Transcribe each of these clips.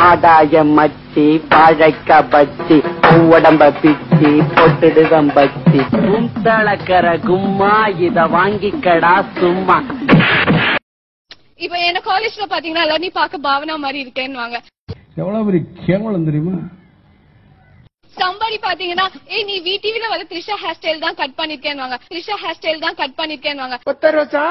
ஆடாய மச்சி வாழைக்க பச்சி உடம்ப பிச்சி பொட்டுடுதம் பச்சி கும்தளக்கர கும்மா இத வாங்கிக்கடா சும்மா. இப்ப என்ன காலேஜ்ல பாத்தீங்கன்னா எல்லாரும் நீ பாக்க பாவனா மாதிரி இருக்கேன்னு வாங்க. எவ்வளவு பெரிய கேவலம் தெரியுமா? சம்பாடி பாத்தீங்கன்னா நீ VTVல வர த்ரிஷா ஹேர் ஸ்டைல் தான் கட் பண்ணிருக்கேன்னு வாங்க. த்ரிஷா ஹேர் ஸ்டைல் தான் கட் பண்ணிருக்கேன்னு வாங்க. ஒத்தரோசா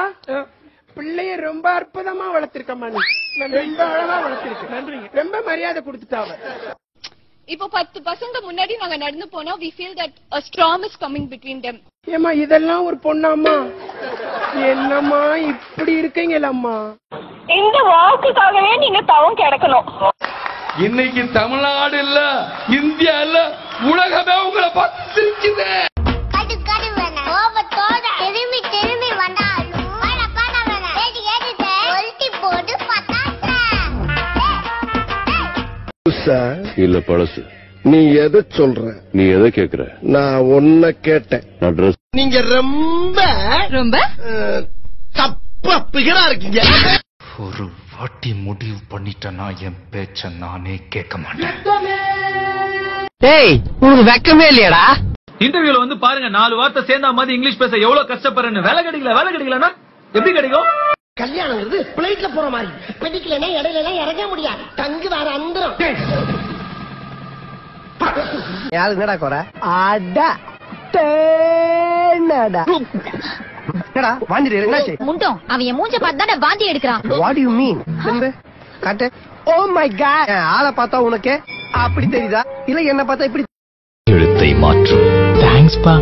பிள்ளைய ரொம்ப அற்புதமா வளர்த்திருக்கமா, நீ ரொம்ப அழகா வளர்த்திருக்க, ரொம்ப மரியாதை கொடுத்துட்டாவ. இப்போ 10 பசங்க முன்னாடி நாங்க நடந்து போனா we feel that a storm is coming between them. ஏமா இதெல்லாம் ஒரு பொண்ணாம்மா? என்னம்மா இப்படி இருக்கீங்களம்மா? இந்த வாக்குக்காகவே நீங்க தவம் கிடக்கணும். இன்னைக்கு தமிழ்நாடு இல்ல, இந்தியா இல்ல, உலகமே உங்களை பார்த்துருக்குது. இல்ல பழசு. நீ எதை சொல்ற? நீ எதை கேக்குற? நான் ஒன்ன கேட்டேன். நான் ட்ரெஸ். நீங்க ரொம்ப ரொம்ப தப்பா பிகரா இருக்கீங்க. ஒரு வாட்டி முடிவு பண்ணிட்டேன்னா என் பேச்ச நானே கேட்க மாட்டேன். டேய் உனக்கு வெக்கமே இல்லையாடா? இன்டர்வியூல வந்து பாருங்க, 4 வார்த்தை சேர்ந்தா மாதிரி இங்கிலீஷ் பேச எவ்வளவு கஷ்டப்படுறேன்னு. வேலை கிடைக்கலன்னா எப்படி கிடைக்கும்? கல்யாணம் பிளைட்ல போற மாதிரி பிடிக்கலன்னா இடையில எல்லாம் இறங்க முடியாது. தங்கு வேற அந்தரம். யாரு என்னடா கோர? அடா தேனடா. என்னடா வாந்தி என்னாச்சு? முண்டோம் அவன் என் மூஞ்ச பார்த்து தான் வாந்தி எடுக்கறான். What do you mean? என்ன காட்டு? Oh my god. ஆளை பார்த்தா உனக்கு அப்படி தெரியுதா இல்ல என்ன பார்த்தா இப்படி? எழுத்தை மாற்றும். தேங்க்ஸ் பா.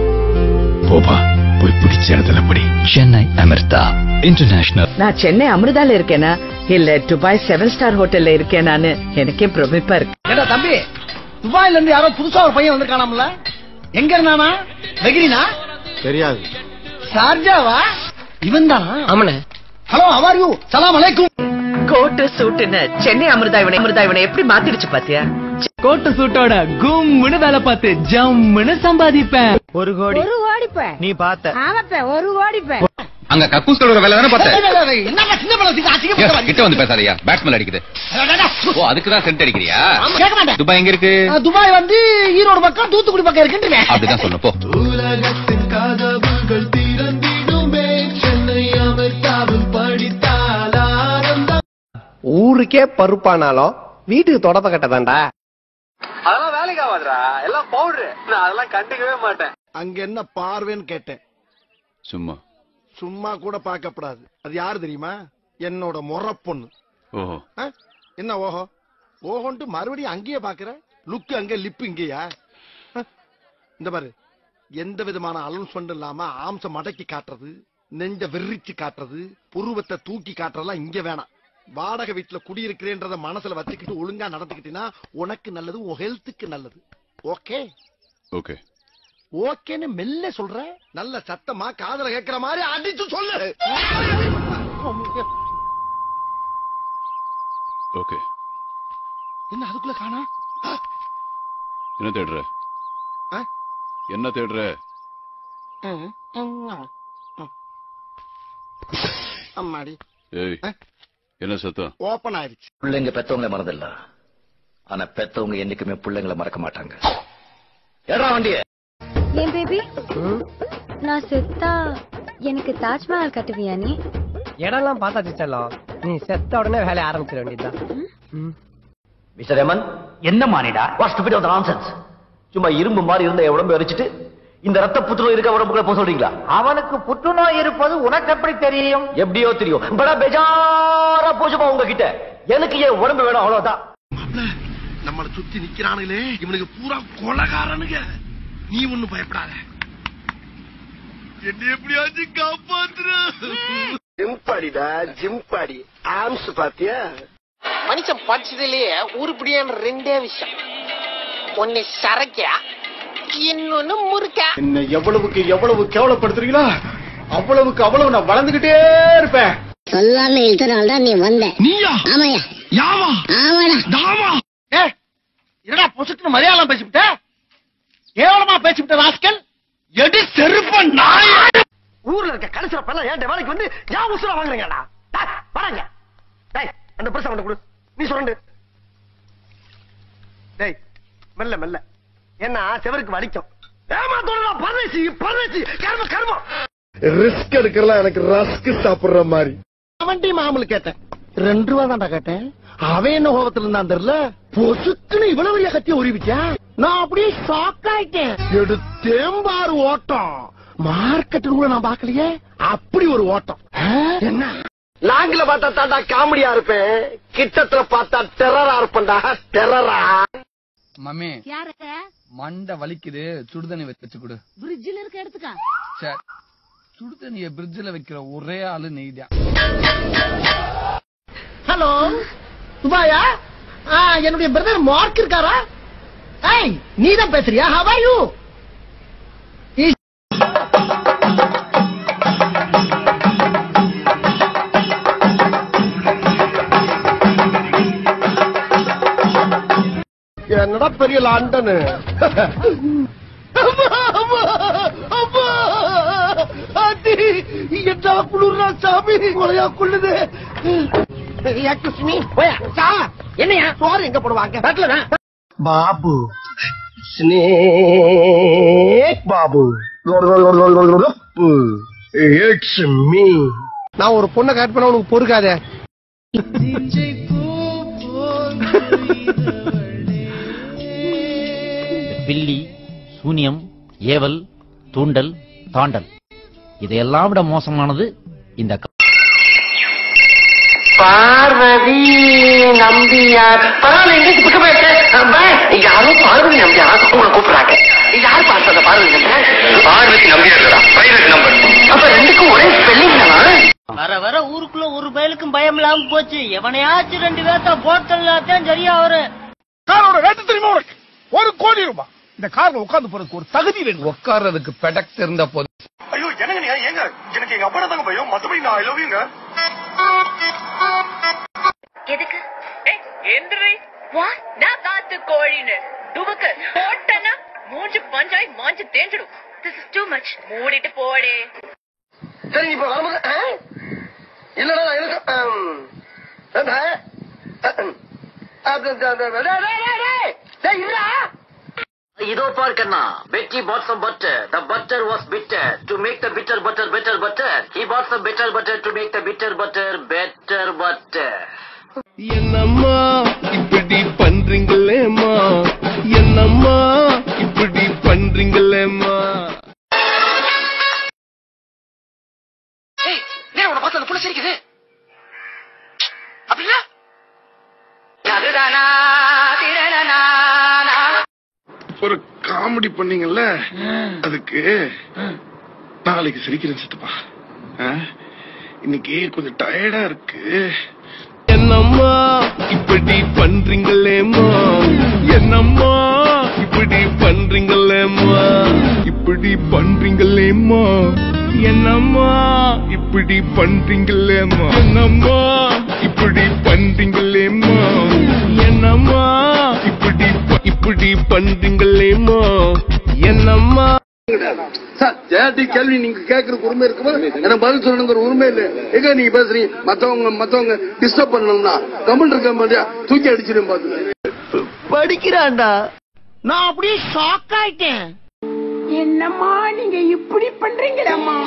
போபா போய் பிடிச்ச இடத்துல படி. சென்னை அமிர்தா இன்டர்நேஷனல். நான் சென்னை அமிர்தால இருக்கேனா இல்ல துபாய் 7 ஸ்டார் ஹோட்டல்ல இருக்கேனான்னு எனக்கே பிரமிப்பா இருக்கு. ஏடா தம்பி, துபாயில இருந்து யாரோ புதுசா ஒரு பையன் வந்திருக்கானாம்ல? எங்க இருந்தானா? வெகிரினா? தெரியாது. ஷார்ஜாவா? இவன் தானா? ஆமனே. Hello how are you? சலாம் அலைக்கும். கோட்டு சூட்டுன்னு சென்னை அமிர்தா இவனை எப்படி மாத்திடுச்சு பாத்தியா? கோட்டு சூட்டோட கும்முன்னு வேலை பார்த்து ஜம்முன்னு சம்பாதிப்பேன். 1 கோடி நீ பார்த்த. ஆமாப்பா 1 கோடி. அங்க கக்கூஸ் கழுவுற வேலை தானே பார்த்தேன். என்னடா சின்ன பழத்துக்கு அசிங்கப்பட்ட கிட்ட வந்து பேசாதயா, பேட்ஸ்மேன் அடிக்குது. ஓ அதுக்கு தான் சென்ட் அடிக்கிறியா? கேட்க மாட்டேன். துபாய் எங்க இருக்கு? துபாய் வந்து ஈரோடு பக்கம் தூத்துக்குடி பக்கம் இருக்குன்னு அப்படிதான் சொன்ன. போ. உலகத்தின் கதவுகள் திறந்திடுமே, சென்னை அமிர்தாவில் படித்தால் ஆனந்தம். ஊருக்கே பருப்பானாலும் வீட்டுக்கு தொடப்ப கட்டதாண்டா. அதெல்லாம் வேலைக்கு ஆகாதுடா, எல்லாம் பவுடர். நான் அதெல்லாம் கண்டுக்கவே மாட்டேன். அங்க என்ன பார்வைன்னு கேட்டேன். சும்மா சும்மா கூட பார்க்கப்படாது. அது யாரு தெரியுமா? என்னோட முறை பொண்ணு. ஓஹோ. என்ன ஓஹோ ஓஹோன்ட்டு மறுபடியும் அங்கேயே பாக்குற? லுக்கு அங்க லிப்பு இங்கேயா? இந்த பாரு, எந்த விதமான அலௌன்ஸ்மெண்ட் இல்லாம ஆம்ச மடக்கி காட்டுறது, நெஞ்ச வெறிச்சு காட்டுறது, புருவத்தை தூக்கி காட்டுறதெல்லாம் இங்க வேணாம். வாடகை வீட்டுல குடியிருக்கிறேன்றத மனசுல வச்சுக்கிட்டு ஒழுங்கா நடந்துக்கிட்டீங்கன்னா உனக்கு நல்லது, உன் ஹெல்த்துக்கு நல்லது. ஓகே ஓகே ஓகேன்னு மெல்ல சொல்ற. நல்ல சத்தமா காதல கேட்கிற மாதிரி அடிச்சு சொல்லு. ஓகே. என்ன அதுக்குள்ள காணா? என்ன தேடுற? என்ன தேடுற? அம்மாடி. ஏய் என்ன சத்தம்? ஓபன் ஆயிடுச்சு. பிள்ளைங்க பெத்தவங்களை மறந்துடல, ஆனா பெத்தவங்க என்னைக்குமே பிள்ளைங்களை மறக்க மாட்டாங்க. ஏடா வண்டிய. ஏன் பேபி, நான் செத்தா எனக்கு தாஜ்மஹால் கட்டுவியா நீ? இடம்லாம் பார்த்தா செல்லம், நீ செத்த உடனே வேலைய ஆரம்பிச்சிட வேண்டியதுதான். மிஸ்டர் ரமன், என்ன மானிடா? What stupid of nonsense. சும்மா இரும்பு மாதிரி இருந்த உடம்பு எரிச்சிட்டு இந்த ரத்த புற்றுநோய் இருக்க உடம்புக்குள்ள போக சொல்றீங்களா? அவனுக்கு புற்றுநோய் இருப்பது உனக்கு எப்படி தெரியும்? எப்படியோ தெரியும். படா பேஜாரா போச்சுமா உங்ககிட்ட. எனக்கு ஏன் உடம்பு வேணும் அவ்வளவுதான். நம்மளை சுத்தி நிக்கிறானுங்களே இவனுக்கு பூரா கொலகாரனுங்க. நீ ஒண்ணு பயப்படாத, என்ன எப்படியாச்சும் காப்பாத்துற. ஜிம்பாடிடா ஜிம்பாடி. ஆம்ஸ் பாத்தியா? மனுஷன் படிச்சதுலயே உருப்படியான 2 விஷயம். ஒன்னு சரக்கா, இன்னொன்னு முறுக்கா. என்ன எவ்வளவுக்கு எவ்வளவு கேவலப்படுத்துறீங்களா அவ்வளவுக்கு அவ்வளவு நான் வளர்ந்துகிட்டே இருப்பேன். சொல்லாம இழுத்தனால்தான் நீ வந்த. நீயா? ஆமாயா. யாவா? ஆமாடா. தாவா? என்னடா பொசுக்கு மலையாளம் பேசிவிட்ட? கேவலமா பேசிவிட்ட ராஸ்கல். எடி செருப்ப நாய. ஊர்ல இருக்க கடைசில பல்ல ஏன் வேலைக்கு வந்து ஏன் உசுர வாங்குறீங்கடா? வராங்க. டேய் அந்த பிரச்சனை கொண்டு கொடு. நீ சொல்லு. டேய் மெல்ல மெல்ல என்ன செவருக்கு வலிக்கும். ஏமாத்தோட பரதேசி பரதேசி கர்ம கர்மம். ரிஸ்க் எடுக்கிறலாம் எனக்கு ரஸ்க் சாப்பிடுற மாதிரி. அவன்டி மாமூல் கேட்டேன். 2 ரூபா தான்டா கேட்டேன். அவன் என்ன கோபத்துல இருந்தான் தெரியல. பொசுக்குன்னு இவ்வளவு பெரிய கத்திய உருவிச்சா நான் அப்படியே ஷாக் ஆயிட்டேன். எடுத்தேம்பாரு ஓட்டம். மார்க்கெட்டு கூட நான் பாக்கலையே. அப்படி ஒரு ஓட்டம். என்ன லாங்கில பார்த்தா தாண்டா காமெடியா இருப்பேன். கிட்டத்துல பார்த்தா டெரரா இருப்பேன்டா. டெரரா. மம்மி மண்டை வலிக்குது, சுடுதண்ணி வச்சு கொடு. பிரிட்ஜ்ல இருக்க எடுத்துக்க. சரி, சுடுதண்ணிய பிரிட்ஜ்ல வைக்கிற ஒரே ஆளு நீதான். ஹலோ சுபாயா, என்னுடைய பிரதர் மார்க் இருக்காரா? நீதான் பேசுறியா? How are you? என்னடா பெரிய லண்டனு. என்ன குளிர்றா சாமி, கொலையா கொள்ளுது. என்னையா சோறு எங்க போடுவாங்க? Babu snake Babu. It's me. நான் ஒரு பொண்ணை கட் பண்ண உனக்கு பொறுக்காதே. பில்லி, சூனியம், ஏவல், தூண்டல், தாண்டல், இதையெல்லாம் விட மோசமானது இந்த பார்வதி நம்பியார். பரவாயில்ல, யாரும் பார்வதி நம்பியார் உங்களை கூப்பிடுறாங்க. யார் பார்த்த பார்வதி நம்பியார்? பார்வதி நம்பியார் நம்பர். அப்ப 2க்கும் ஒரே ஸ்பெல்லிங் தானா? வர வர ஊருக்குள்ள ஒரு பயலுக்கும் பயம் இல்லாம போச்சு. எவனையாச்சும் 2 பேர்த்த போட்டல்லாத்தான் சரியா வரு. காரோட ரேட்டு தெரியுமா உனக்கு? 1 கோடி ரூபாய். இந்த கார்ல உட்கார்ந்து போறதுக்கு ஒரு தகுதி வேணும். உட்கார்றதுக்கு பெடக்ஸ் இருந்த போது. ஐயோ எனக்கு ஏங்க, எனக்கு எங்க அப்பா தாங்க பயம். மத்தபடி நான் ஐ லவ் யூங்க. எதுக்கு எந்திரி வா. நான் காத்து கோழின்னு துவக்க போட்டனா மூஞ்சி பஞ்சாய் மாஞ்சு தேஞ்சிடும். This is too much. மூடிட்டு போடே. சரி இப்ப வரும்போது இல்லடா எனக்கு இதோ பார்க்கண்ணா, Betty bought some butter. The butter was bitter. To make the bitter butter better butter, he bought some bitter butter to make the bitter butter better butter. என்னம்மா இப்படி பண்றீங்களேம்மா, என்னம்மா இப்படி பண்றீங்களேம்மா. உன பார்த்து அந்த புள்ள சிரிக்குது. அப்படின்னா ஒரு காமெடி பண்ணீங்கல்ல, அதுக்கு நாளைக்கு சிரிக்கிறேன் சித்தப்பா. இன்னைக்கு கொஞ்சம் டயர்டா இருக்கு. என்னம்மா இப்படி பண்றீங்களேம்மா, என்னம்மா இப்படி பண்றீங்களேம்மா, இப்படி பண்றீங்களேம்மா, என்னம்மா இப்படி பண்றீங்களேம்மா, என்னம்மா இப்படி பண்றீங்களேம்மா, என்னம்மா இப்படி பண்றீங்களேம்மா, என்னம்மா. ஜாதி கேள்வி நீங்க கேட்கறதுக்கு உரிமை இருக்குமா? எனக்கு பதில் சொல்லணுங்கிற உரிமை இல்லை. எங்க நீங்க பேசுறீங்க? மத்தவங்க டிஸ்டர்ப் பண்ணணும்னா தமிழ் இருக்க மாதிரியா தூக்கி அடிச்சிடும். பாத்து படிக்கிறான்டா. நான் அப்படியே ஷாக் ஆயிட்டேன். என்னம்மா நீங்க இப்படி பண்றீங்களம்மா?